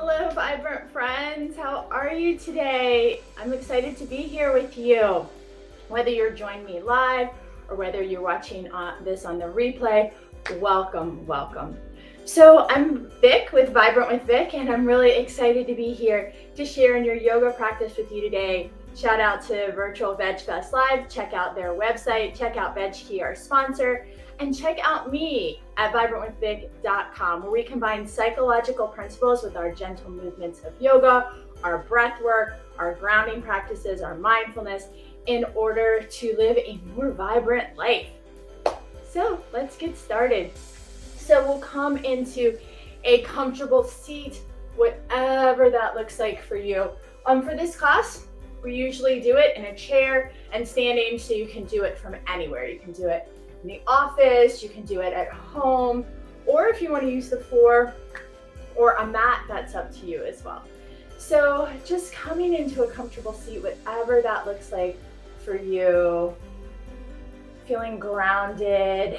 Hello, vibrant friends. How are you today? I'm excited to be here with you. Whether you're joining me live or whether you're watching this on the replay, welcome. So I'm Vic with Vibrant with Vic, and I'm really excited to be here to share in your yoga practice with you today. Shout out to Virtual Veg Fest Live. Check out their website. Check out VegKey, our sponsor. And check out me at vibrantwithvic.com, where we combine psychological principles with our gentle movements of yoga, our breath work, our grounding practices, our mindfulness, in order to live a more vibrant life. So let's get started. So we'll come into a comfortable seat, whatever that looks like for you. For this class, we usually do it in a chair and standing, so you can do it from anywhere. You can do it in the office, you can do it at home, or if you want to use the floor or a mat, that's up to you as well. So just coming into a comfortable seat, whatever that looks like for you, feeling grounded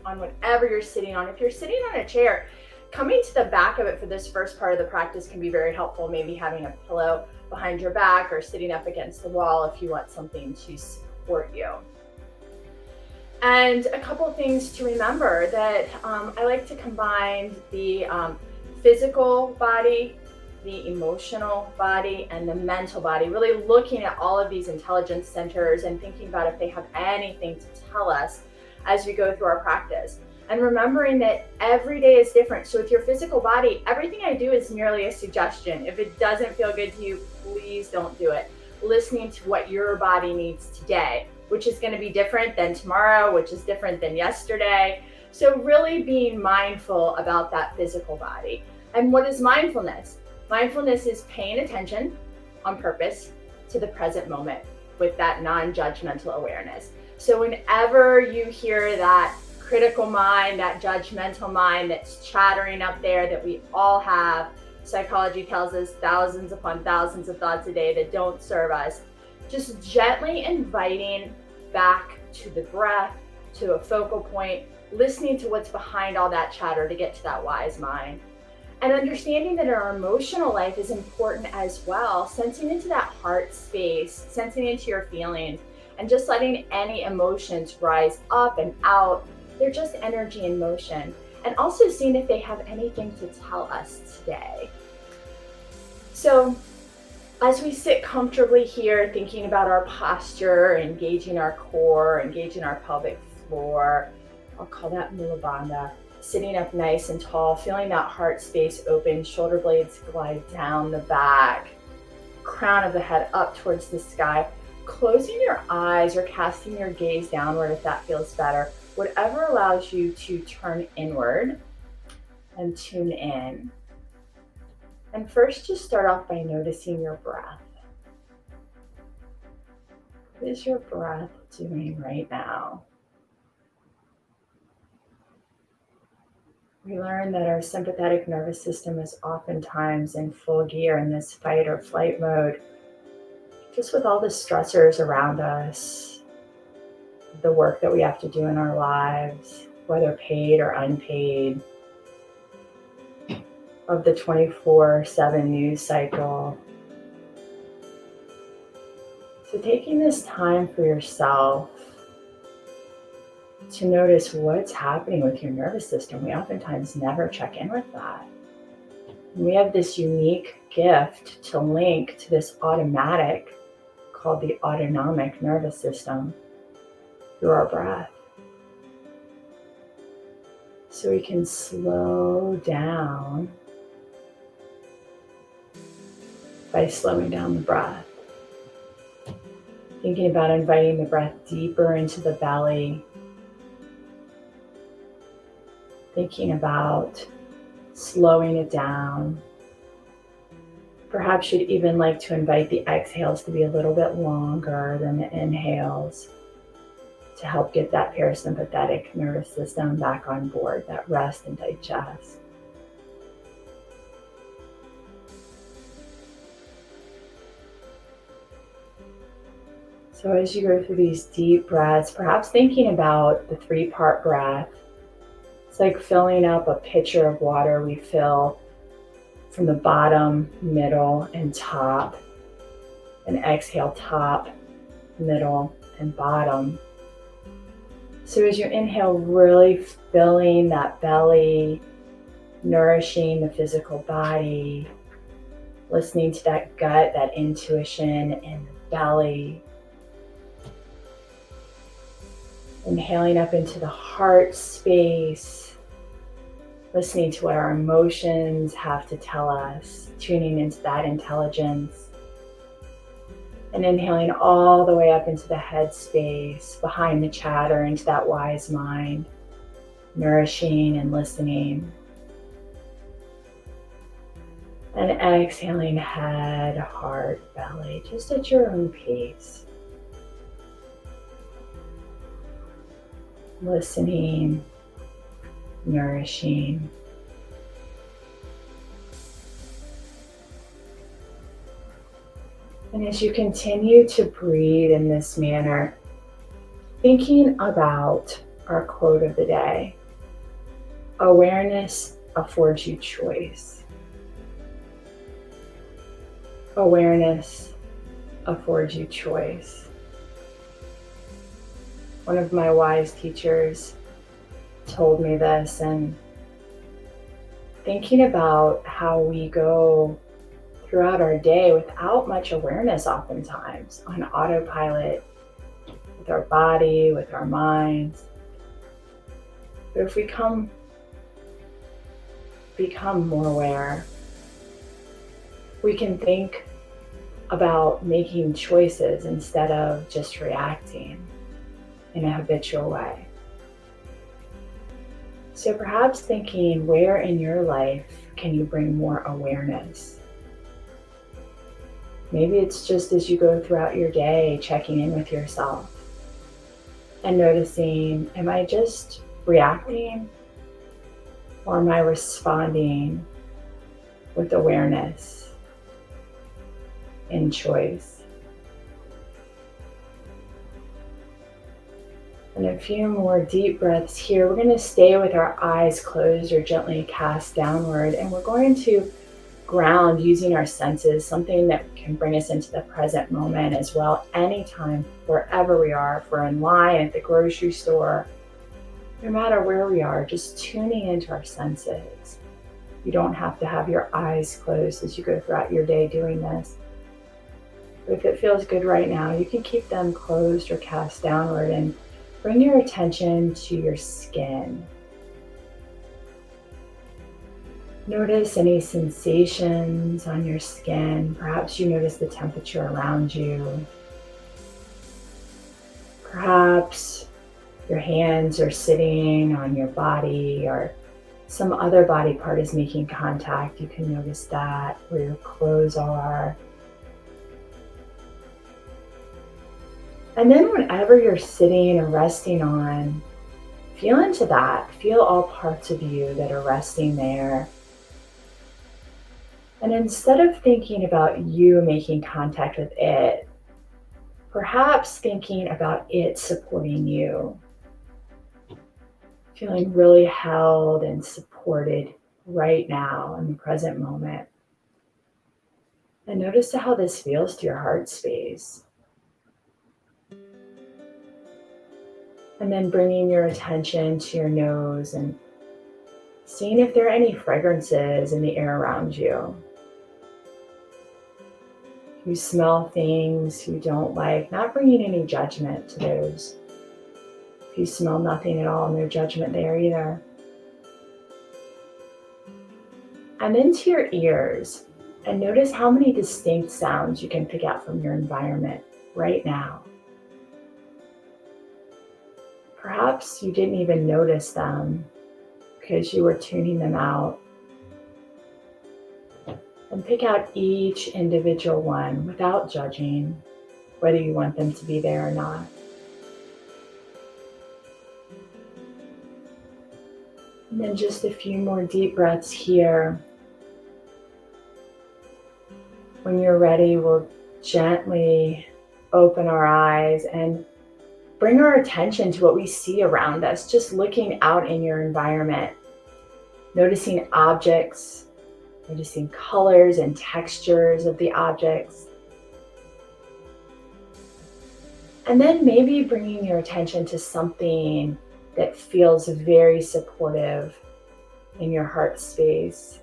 on whatever you're sitting on. If you're sitting on a chair, coming to the back of it for this first part of the practice can be very helpful. Maybe having a pillow behind your back or sitting up against the wall if you want something to support you. And a couple things to remember that I like to combine the physical body, the emotional body, and the mental body, really looking at all of these intelligence centers and thinking about if they have anything to tell us as we go through our practice. And remembering that every day is different. So with your physical body, everything I do is merely a suggestion. If it doesn't feel good to you, please don't do it. Listening to what your body needs today, which is going to be different than tomorrow, which is different than yesterday. So really being mindful about that physical body. And what is mindfulness? Mindfulness is paying attention on purpose to the present moment with that non-judgmental awareness. So whenever you hear that critical mind, that judgmental mind that's chattering up there that we all have, psychology tells us thousands upon thousands of thoughts a day that don't serve us, just gently inviting back to the breath, to a focal point, listening to what's behind all that chatter to get to that wise mind. And understanding that our emotional life is important as well, sensing into that heart space, sensing into your feelings, and just letting any emotions rise up and out. They're just energy in motion. And also seeing if they have anything to tell us today. So as we sit comfortably here, thinking about our posture, engaging our core, engaging our pelvic floor, I'll call that Mula Bandha, sitting up nice and tall, feeling that heart space open, shoulder blades glide down the back, crown of the head up towards the sky, closing your eyes or casting your gaze downward if that feels better, whatever allows you to turn inward and tune in. And first, just start off by noticing your breath. What is your breath doing right now? We learn that our sympathetic nervous system is oftentimes in full gear in this fight or flight mode, just with all the stressors around us, the work that we have to do in our lives, whether paid or unpaid, of the 24/7 news cycle. So taking this time for yourself to notice what's happening with your nervous system. We oftentimes never check in with that. And we have this unique gift to link to this automatic called the autonomic nervous system through our breath. So we can slow down by slowing down the breath. Thinking about inviting the breath deeper into the belly. Thinking about slowing it down. Perhaps you'd even like to invite the exhales to be a little bit longer than the inhales to help get that parasympathetic nervous system back on board, that rest and digest. So as you go through these deep breaths, perhaps thinking about the 3-part breath, it's like filling up a pitcher of water. We fill from the bottom, middle, and top. And exhale, top, middle, and bottom. So as you inhale, really filling that belly, nourishing the physical body, listening to that gut, that intuition in the belly. Inhaling up into the heart space, listening to what our emotions have to tell us, tuning into that intelligence. And inhaling all the way up into the head space, behind the chatter, into that wise mind, nourishing and listening. And exhaling head, heart, belly, just at your own pace. Listening, nourishing. And as you continue to breathe in this manner, thinking about our quote of the day, awareness affords you choice. Awareness affords you choice. One of my wise teachers told me this, and thinking about how we go throughout our day without much awareness, oftentimes on autopilot, with our body, with our minds. But if we become more aware, we can think about making choices instead of just reacting in a habitual way. So perhaps thinking, where in your life can you bring more awareness? Maybe it's just as you go throughout your day, checking in with yourself and noticing, am I just reacting or am I responding with awareness and choice? And a few more deep breaths here. We're going to stay with our eyes closed or gently cast downward, and we're going to ground using our senses, something that can bring us into the present moment as well, anytime, wherever we are. If we're in line at the grocery store, no matter where we are, just tuning into our senses. You don't have to have your eyes closed as you go throughout your day doing this. But if it feels good right now, you can keep them closed or cast downward and bring your attention to your skin. Notice any sensations on your skin. Perhaps you notice the temperature around you. Perhaps your hands are sitting on your body or some other body part is making contact. You can notice that, where your clothes are. And then whenever you're sitting or resting on, feel into that. Feel all parts of you that are resting there. And instead of thinking about you making contact with it, perhaps thinking about it supporting you. Feeling really held and supported right now in the present moment. And notice how this feels to your heart space. And then bringing your attention to your nose and seeing if there are any fragrances in the air around you. You smell things you don't like, not bringing any judgment to those. If you smell nothing at all, no judgment there either. And into your ears, and notice how many distinct sounds you can pick out from your environment right now. Perhaps you didn't even notice them because you were tuning them out. And pick out each individual one without judging whether you want them to be there or not. And then just a few more deep breaths here. When you're ready, we'll gently open our eyes and bring our attention to what we see around us, just looking out in your environment, noticing objects, Noticing colors and textures of the objects. And then maybe bringing your attention to something that feels very supportive in your heart space.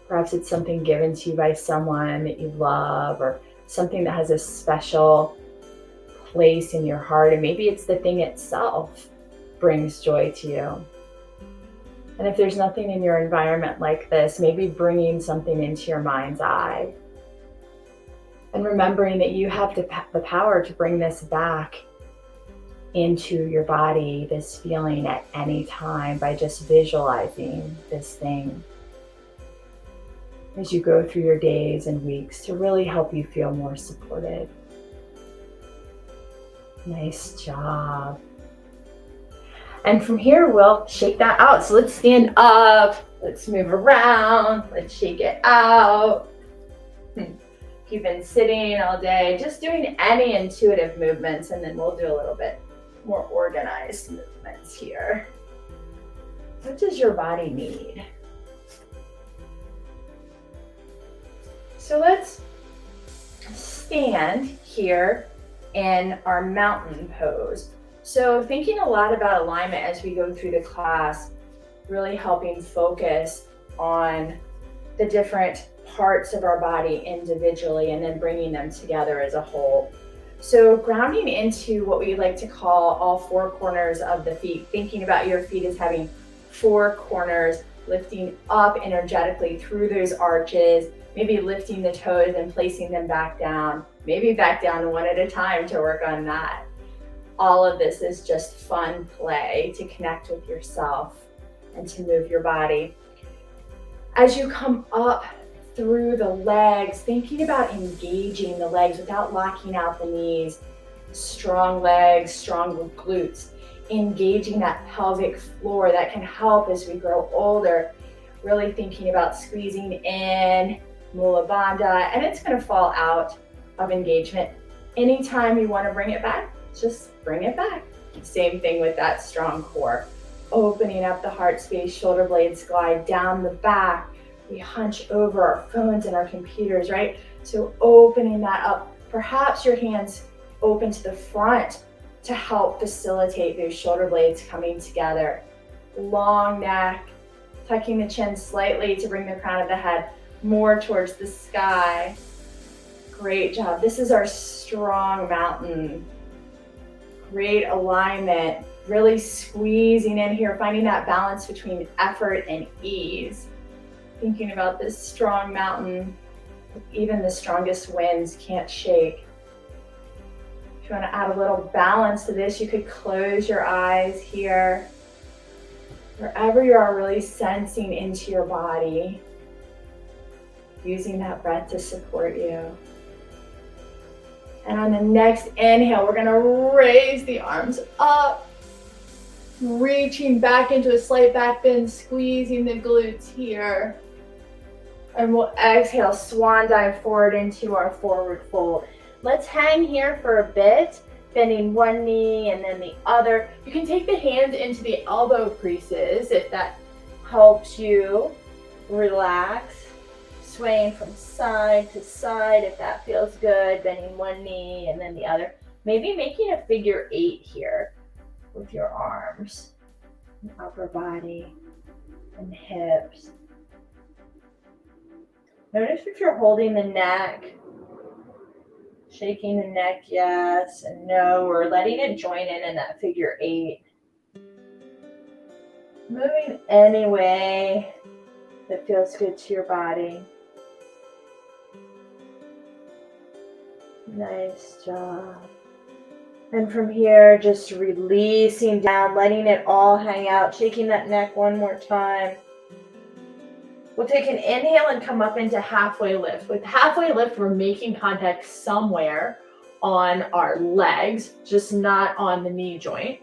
Perhaps it's something given to you by someone that you love, or something that has a special place in your heart. And maybe it's the thing itself brings joy to you. And if there's nothing in your environment like this, maybe bringing something into your mind's eye. And remembering that you have the power to bring this back into your body, this feeling at any time, by just visualizing this thing as you go through your days and weeks, to really help you feel more supported. Nice job. And from here, we'll shake that out. So let's stand up, let's move around, let's shake it out. If you've been sitting all day, just doing any intuitive movements, and then we'll do a little bit more organized movements here. What does your body need? So let's stand here in our mountain pose. So thinking a lot about alignment as we go through the class, really helping focus on the different parts of our body individually and then bringing them together as a whole. So grounding into what we like to call all four corners of the feet, thinking about your feet as having four corners, lifting up energetically through those arches, maybe lifting the toes and placing them back down, maybe back down one at a time to work on that. All of this is just fun play to connect with yourself and to move your body. As you come up through the legs, thinking about engaging the legs without locking out the knees. Strong legs, strong glutes, engaging that pelvic floor. That can help as we grow older. Really thinking about squeezing in Mula Bandha, and it's going to fall out of engagement. Anytime you want to bring it back, just bring it back. Same thing with that strong core. Opening up the heart space, shoulder blades glide down the back. We hunch over our phones and our computers, right? So opening that up. Perhaps your hands open to the front to help facilitate those shoulder blades coming together. Long neck, tucking the chin slightly to bring the crown of the head more towards the sky. Great job. This is our strong mountain. Great alignment. Really squeezing in here, finding that balance between effort and ease. Thinking about this strong mountain, even the strongest winds can't shake. If you want to add a little balance to this, you could close your eyes here. Wherever you are, really sensing into your body, using that breath to support you. And on the next inhale, we're going to raise the arms up, reaching back into a slight back bend, squeezing the glutes here. And we'll exhale, swan dive forward into our forward fold. Let's hang here for a bit, bending one knee and then the other. You can take the hands into the elbow creases if that helps you relax. Swaying from side to side if that feels good, bending one knee and then the other. Maybe making a figure 8 here with your arms, and upper body, and hips. Notice if you're holding the neck, shaking the neck, yes and no, or letting it join in that figure 8. Moving any way that feels good to your body. Nice job. And from here, just releasing down, letting it all hang out, shaking that neck one more time. We'll take an inhale and come up into halfway lift. With halfway lift, we're making contact somewhere on our legs, just not on the knee joint.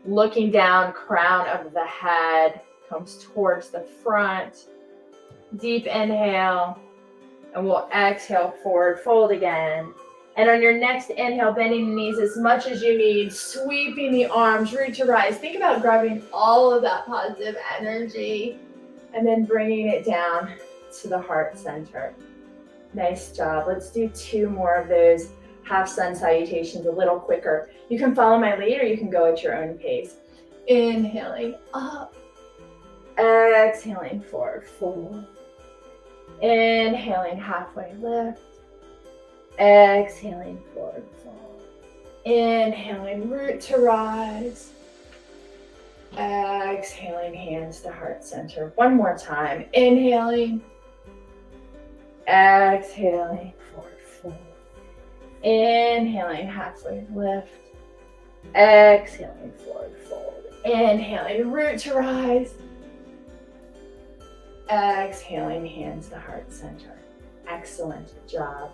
Looking down, crown of the head comes towards the front. Deep inhale, and we'll exhale, forward fold again. And on your next inhale, bending the knees as much as you need, sweeping the arms, root to rise. Think about grabbing all of that positive energy And then bringing it down to the heart center. Nice job. Let's do 2 more of those half sun salutations a little quicker. You can follow my lead or you can go at your own pace. Inhaling up. Exhaling forward fold. Inhaling halfway lift. Exhaling forward fold. Inhaling root to rise. Exhaling hands to heart center. One more time. Inhaling. Exhaling forward fold. Inhaling halfway lift. Exhaling forward fold. Inhaling root to rise. Exhaling hands to heart center. Excellent job.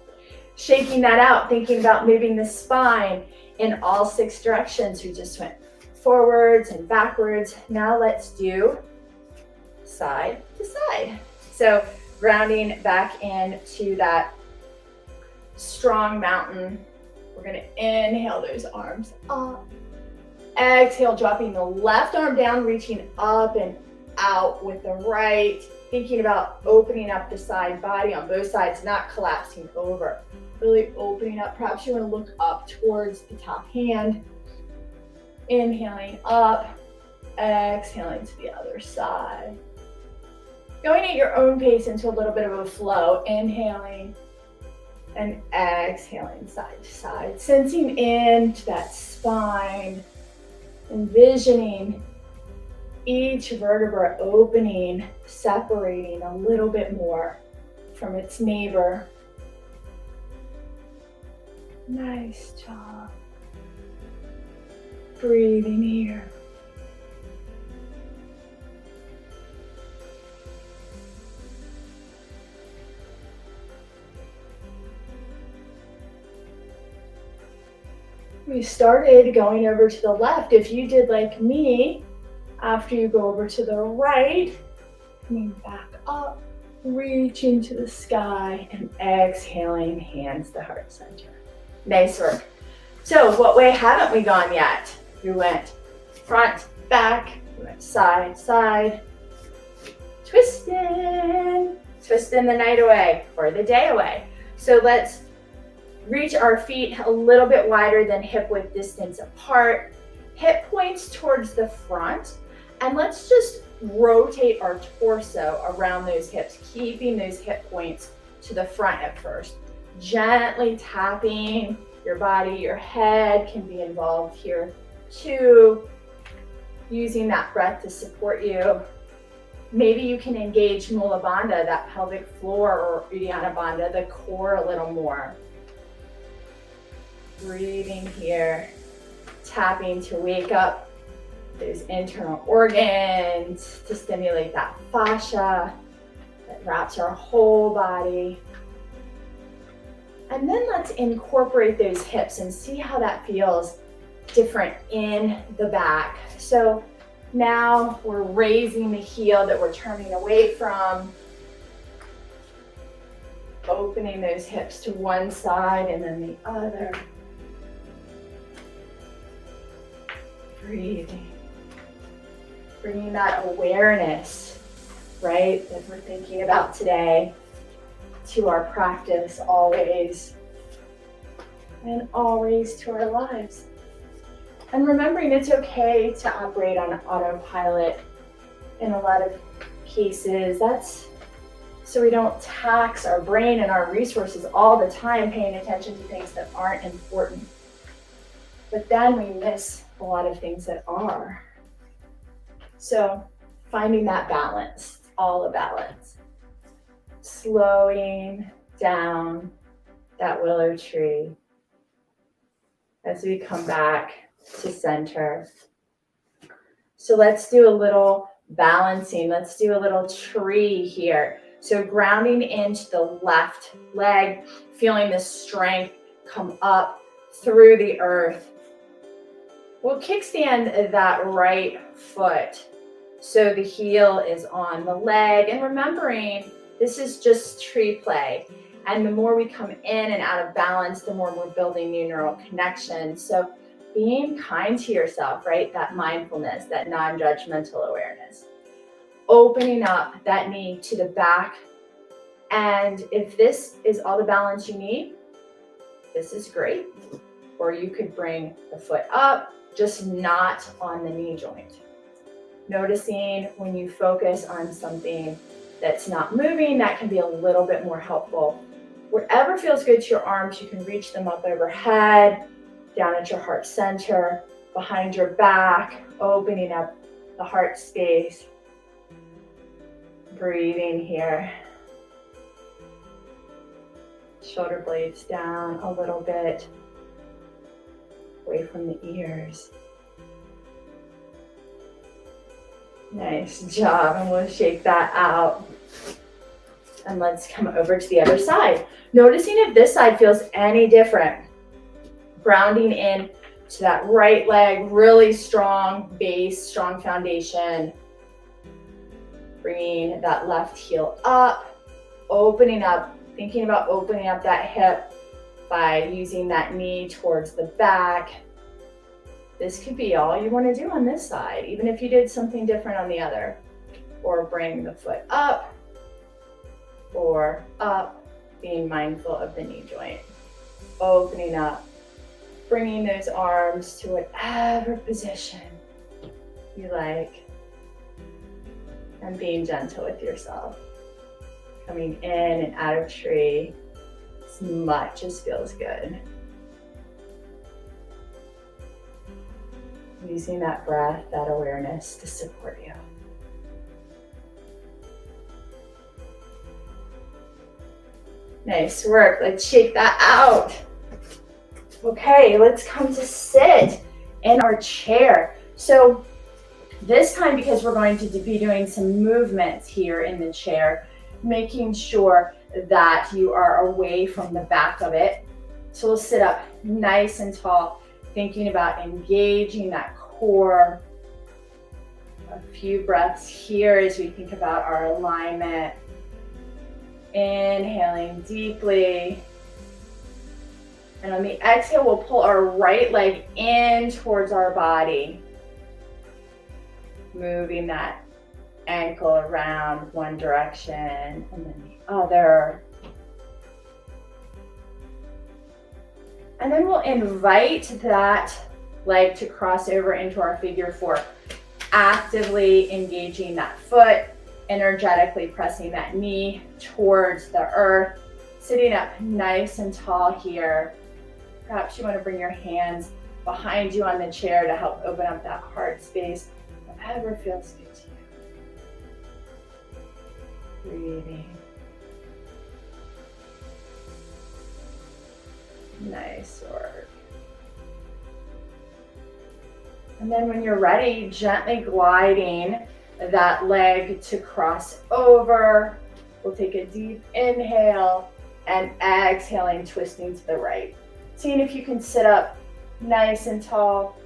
Shaking that out, thinking about moving the spine in all 6 directions. We just went forwards and backwards. Now let's do side to side. So grounding back into that strong mountain. We're going to inhale those arms up. Exhale, dropping the left arm down, reaching up and out with the right. Thinking about opening up the side body on both sides, not collapsing over. Really opening up. Perhaps you want to look up towards the top hand. Inhaling up. Exhaling to the other side. Going at your own pace into a little bit of a flow. Inhaling and exhaling side to side. Sensing into that spine. Envisioning each vertebra opening, separating a little bit more from its neighbor. Nice job. Breathing here. We started going over to the left. If you did like me, after you go over to the right, coming back up, reaching to the sky, and exhaling, hands to heart center. Nice work. So what way haven't we gone yet? We went front, back, we went side, side, twisting the night away or the day away. So let's reach our feet a little bit wider than hip width distance apart. Hip points towards the front. And let's just rotate our torso around those hips, keeping those hip points to the front at first. Gently tapping your body, your head can be involved here too. Using that breath to support you. Maybe you can engage Mula Bandha, that pelvic floor, or Uddiyana Bandha, the core a little more. Breathing here, tapping to wake up those internal organs, to stimulate that fascia that wraps our whole body. And then let's incorporate those hips and see how that feels different in the back. So now we're raising the heel that we're turning away from, opening those hips to one side and then the other. Breathing. Bringing that awareness, right, that we're thinking about today to our practice always, and always to our lives. And remembering it's okay to operate on autopilot in a lot of cases. That's so we don't tax our brain and our resources all the time paying attention to things that aren't important. But then we miss a lot of things that are. So finding that balance, all a balance. Slowing down that willow tree as we come back to center. So let's do a little balancing. Let's do a little tree here. So grounding into the left leg, feeling the strength come up through the earth. We'll kickstand that right foot so the heel is on the leg, and remembering this is just tree play. And the more we come in and out of balance, the more we're building new neural connections. So being kind to yourself, right? That mindfulness, that non-judgmental awareness. opening up that knee to the back. And if this is all the balance you need, this is great. Or you could bring the foot up, just not on the knee joint. Noticing when you focus on something that's not moving, that can be a little bit more helpful. Wherever feels good to your arms, you can reach them up overhead, down at your heart center, behind your back, opening up the heart space. Breathing here. Shoulder blades down a little bit, away from the ears. Nice job, and we'll shake that out. And let's come over to the other side. Noticing if this side feels any different. Grounding in to that right leg, really strong base, strong foundation. Bringing that left heel up, opening up, thinking about opening up that hip by using that knee towards the back. This could be all you want to do on this side, even if you did something different on the other. Or bring the foot up or up, being mindful of the knee joint. Opening up, bringing those arms to whatever position you like, and being gentle with yourself. Coming in and out of tree as much as feels good. Using that breath, that awareness to support you. Nice work. Let's shake that out. Okay, let's come to sit in our chair. So this time, because we're going to be doing some movements here in the chair, making sure that you are away from the back of it. So we'll sit up nice and tall, thinking about engaging that core. A few breaths here as we think about our alignment. Inhaling deeply. And on the exhale, we'll pull our right leg in towards our body. Moving that ankle around one direction and then the other. And then we'll invite that leg to cross over into our figure four, actively engaging that foot, energetically pressing that knee towards the earth, sitting up nice and tall here. Perhaps you want to bring your hands behind you on the chair to help open up that heart space, whatever feels good to you. Breathing. Nice work. And then when you're ready, gently gliding that leg to cross over. We'll take a deep inhale and exhaling, twisting to the right. Seeing if you can sit up nice and tall.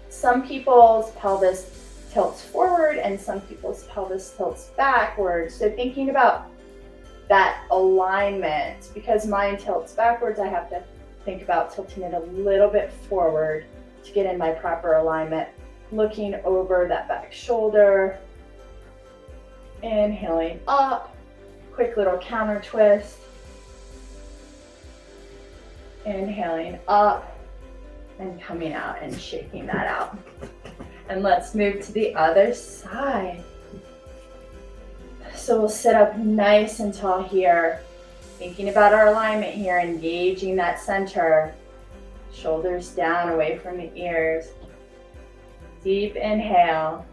Some people's pelvis tilts forward and some people's pelvis tilts backwards. So thinking about that alignment, because mine tilts backwards, I have to think about tilting it a little bit forward to get in my proper alignment. Looking over that back shoulder. Inhaling up. Quick little counter twist. Inhaling up and coming out and shaking that out. And let's move to the other side. So we'll sit up nice and tall here, thinking about our alignment here, engaging that center. Shoulders down, away from the ears. Deep inhale.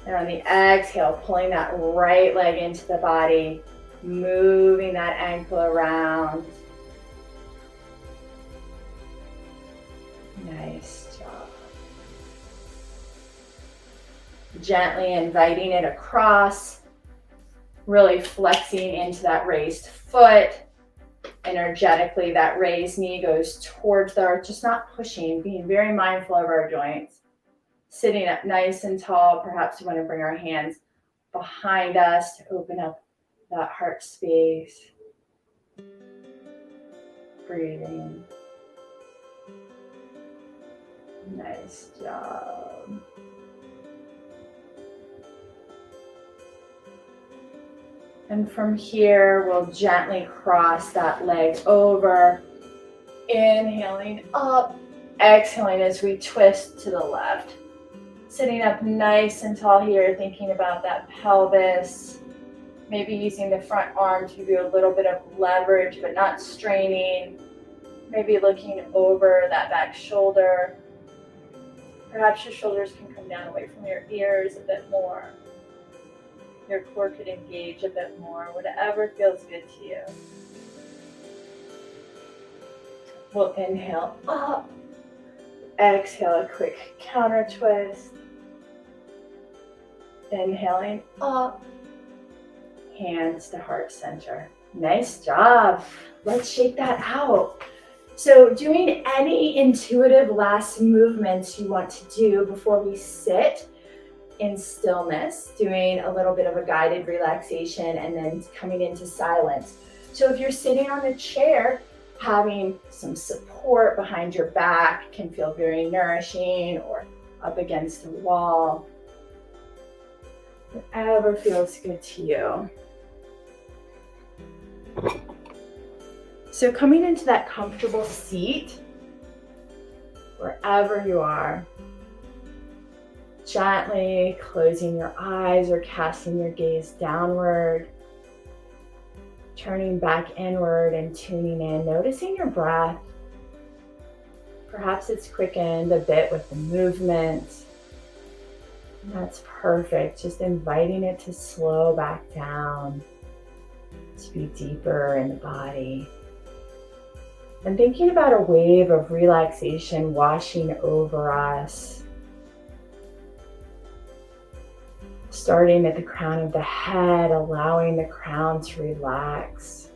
And on the exhale, pulling that right leg into the body, moving that ankle around. Nice job. Gently inviting it across, really flexing into that raised foot. Energetically, that raised knee goes towards the earth, just not pushing, being very mindful of our joints. Sitting up nice and tall, perhaps we want to bring our hands behind us to open up that heart space. Breathing. Nice job. And from here, we'll gently cross that leg over, inhaling up, exhaling as we twist to the left. Sitting up nice and tall here, thinking about that pelvis, maybe using the front arm to give you a little bit of leverage, but not straining. Maybe looking over that back shoulder. Perhaps your shoulders can come down away from your ears a bit more. Your core could engage a bit more, whatever feels good to you. We'll inhale up, exhale a quick counter twist. Inhaling up, hands to heart center. Nice job. Let's shake that out. So doing any intuitive last movements you want to do before we sit in stillness, doing a little bit of a guided relaxation and then coming into silence. So if you're sitting on a chair, having some support behind your back can feel very nourishing, or up against a wall. Whatever feels good to you. So coming into that comfortable seat, wherever you are, gently closing your eyes or casting your gaze downward, turning back inward and tuning in, noticing your breath. Perhaps it's quickened a bit with the movement. That's perfect. Just inviting it to slow back down, to be deeper in the body. And thinking about a wave of relaxation washing over us. Starting at the crown of the head, allowing the crown to relax.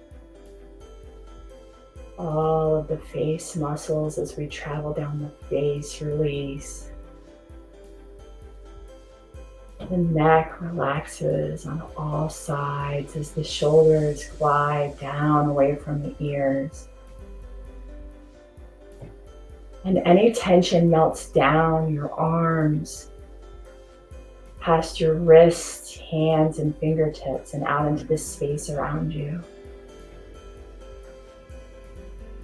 All of the face muscles as we travel down the face, release. The neck relaxes on all sides as the shoulders glide down away from the ears. And any tension melts down your arms, past your wrists, hands, and fingertips, and out into the space around you.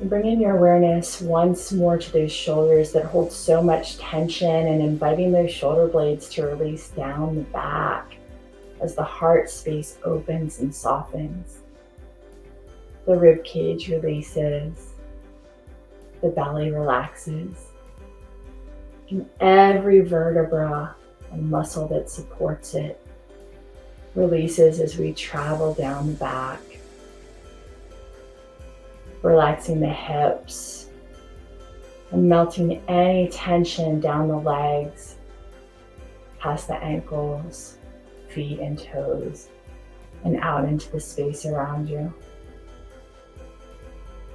And bring in your awareness once more to those shoulders that hold so much tension, and inviting those shoulder blades to release down the back as the heart space opens and softens. The rib cage releases, the belly relaxes, and every vertebra and muscle that supports it releases as we travel down the back. Relaxing the hips and melting any tension down the legs, past the ankles, feet and toes, and out into the space around you.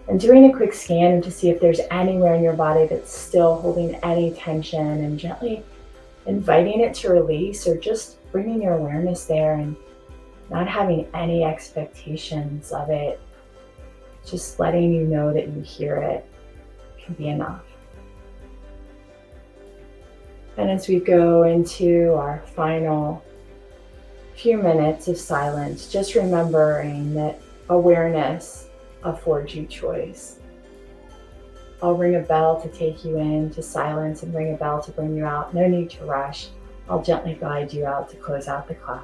And doing a quick scan to see if there's anywhere in your body that's still holding any tension, and gently inviting it to release, or just bringing your awareness there and not having any expectations of it. Just letting you know that you hear it can be enough. And as we go into our final few minutes of silence, just remembering that awareness affords you choice. I'll ring a bell to take you into silence and ring a bell to bring you out. No need to rush. I'll gently guide you out to close out the class.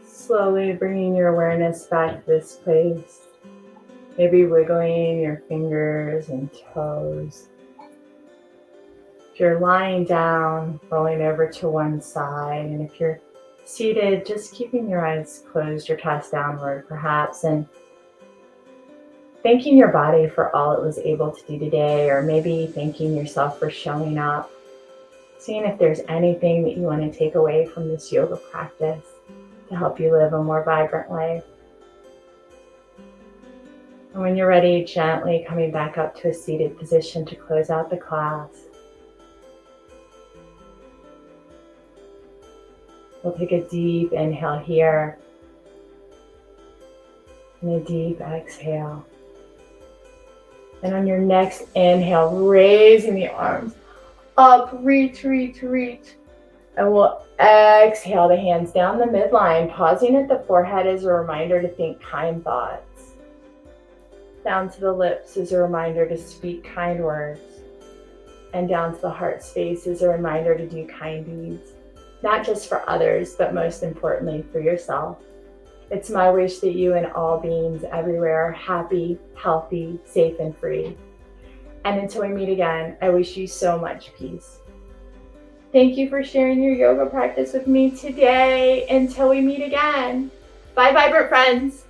Slowly bringing your awareness back to this place. Maybe wiggling your fingers and toes. If you're lying down, rolling over to one side. And if you're seated, just keeping your eyes closed, your chest downward perhaps, and thanking your body for all it was able to do today, or maybe thanking yourself for showing up. Seeing if there's anything that you want to take away from this yoga practice to help you live a more vibrant life. And when you're ready, gently coming back up to a seated position to close out the class. We'll take a deep inhale here and a deep exhale. And on your next inhale, raising the arms up, reach. And we'll exhale the hands down the midline, pausing at the forehead as a reminder to think kind thoughts. Down to the lips as a reminder to speak kind words. And down to the heart space as a reminder to do kind deeds. Not just for others, but most importantly for yourself. It's my wish that you and all beings everywhere are happy, healthy, safe, and free. And until we meet again, I wish you so much peace. Thank you for sharing your yoga practice with me today. Until we meet again. Bye, vibrant friends.